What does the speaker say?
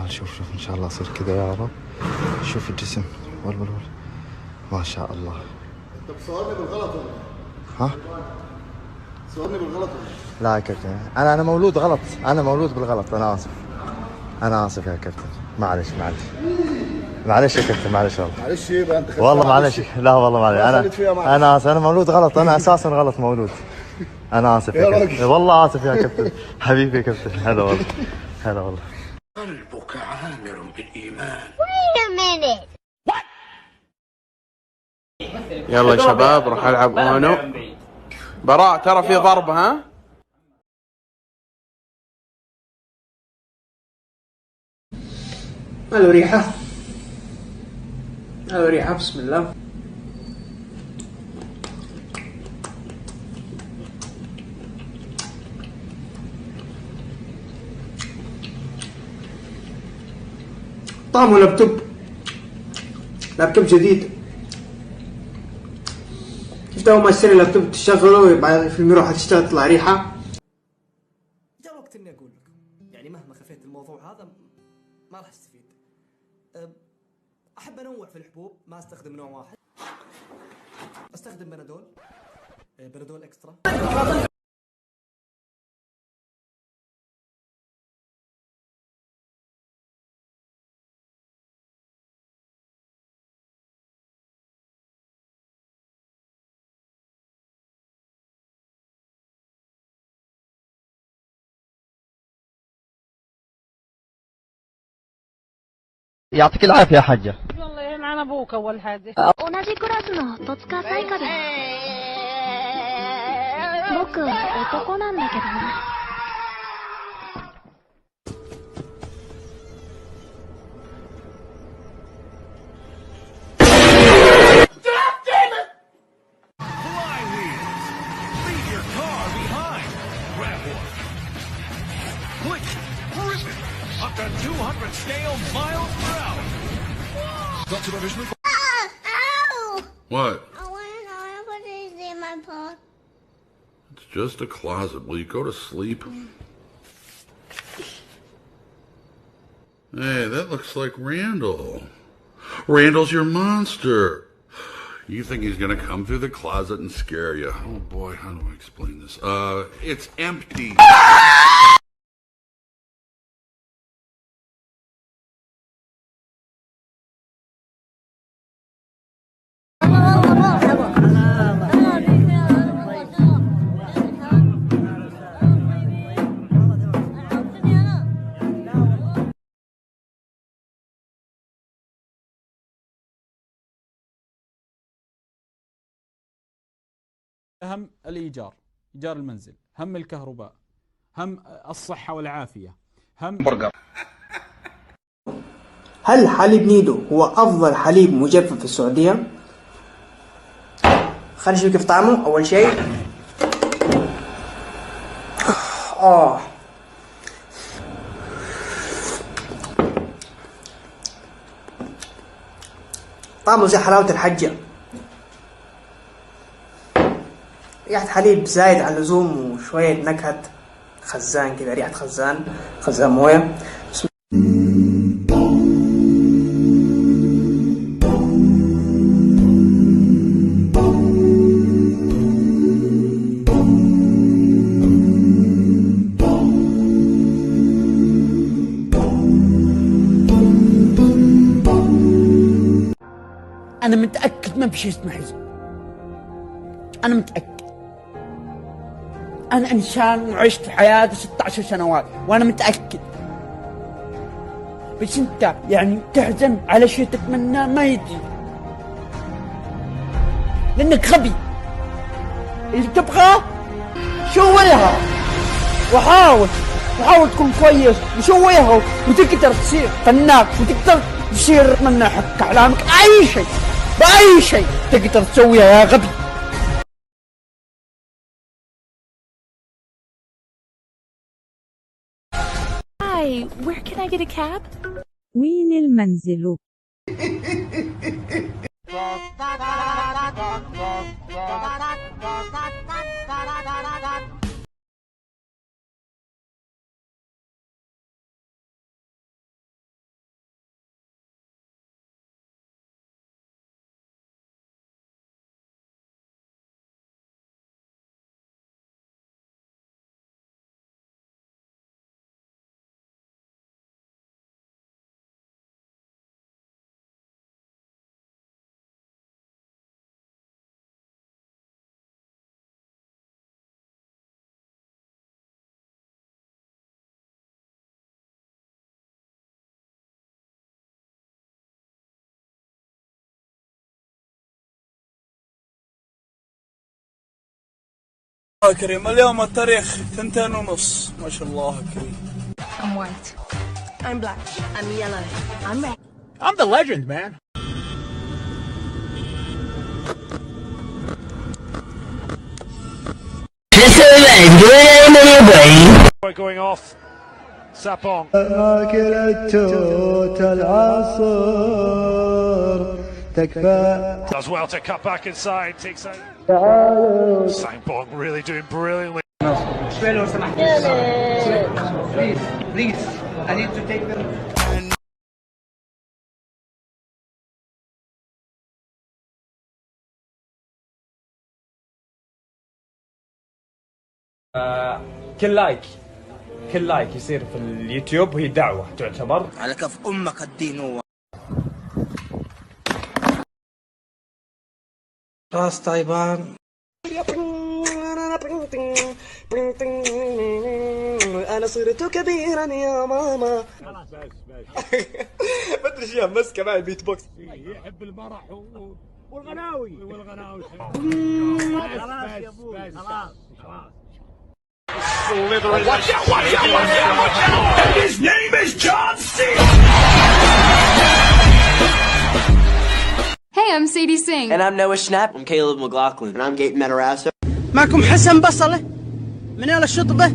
شوف ان شاء الله اصير كذا يا رب. شوف الجسم والله ما شاء الله. انت بتصورني بالغلط ولا؟ ها؟ بتصورني بالغلط ولا؟ لا يا كابتن، انا مولود غلط، انا مولود بالغلط، انا اسف. انا اسف يا كابتن، معلش معلش يا كابتن، معلش والله. معلش ايه بقى انت؟ والله معلش، لا والله معلش، انا اسف، انا مولود غلط، انا اساسا غلط مولود. انا اسف يا كابتن، والله اسف يا كابتن، حبيبي يا كابتن، هلا والله، هلا والله. قلبك عامر بالإيمان. Wait a minute. يلا يا شباب راح العب اونو. براء ترى في ضرب ها؟ الو ريحة، الو ريحة، بسم الله. طعمه لابتوب جديد. شفت اول ما تشتري لابتوب تشغله بعد في المروحة تشتغل تطلع ريحة. جاء وقت اني اقول لكم يعني مهما خفيت الموضوع هذا ما راح تستفيد. احب انوع في الحبوب، ما استخدم نوع واحد. استخدم بنادول اكسترا. يعطيك العافية يا حجة. والله يلعن ابوك اول حاجة. 同じクラスの戸塚彩花です。僕は男なんだけどな。Up to 200 scale miles per hour. Ow! What? I want to know what is in my pot. It's just a closet. Will you go to sleep? Hey, that looks like Randall. Randall's your monster. You think he's gonna come through the closet and scare you? Oh boy, how do I explain this? It's empty. هم الإيجار، إيجار المنزل، هم الكهرباء، هم الصحة والعافية، هم برجر. هل حليب نيدو هو أفضل حليب مجفف في السعودية؟ خلينا نشوف كيف طعمه. أول شيء طعمه زي حلاوة الحجة، ريحة حليب زايد عن اللزوم وشوية نكهة خزان كذا، ريحة خزان موية. انا متأكد ما بشي اسمه حزب. انا متأكد. أنا إنسان وعشت حياتي 16 سنوات وأنا متأكد. بس أنت يعني تحزن على شيء تتمناه ما يجي لأنك غبي. اللي تبغاه سويها وحاول تكون كويس وسويها وتقدر تصير فنان وتقدر تصير من حق أحلامك. بأي شيء تقدر تسويها يا غبي. Hi, where can I get a cab? وين المنزل؟ الله كريم اليوم التاريخ 2:30 ما شاء الله كريم. I'm white. I'm black. I'm yellow. I'm red. I'm the legend, man. Going off. Sapong. آكل التوت العصر تكفى. Does well to cut back inside. Takes out. Sapong really doing brilliantly. Please, I need to take them. كل لايك يصير في اليوتيوب وهي دعوة تعتبر. على كف أمك الدين هو. راس تايبان. أنا صرت كبيرا يا ماما. ما أدري شيء مسكة معي البيت بوكس. يحب المرح والغناوي. خلاص يا ابوي خلاص. Watch out! His name is John C. Hey, I'm Sadie Singh. And I'm Noah Schnapp. I'm Caleb McLaughlin. And I'm Gaten Matarazzo. معكم حسن بصلة من أهل الشطبة.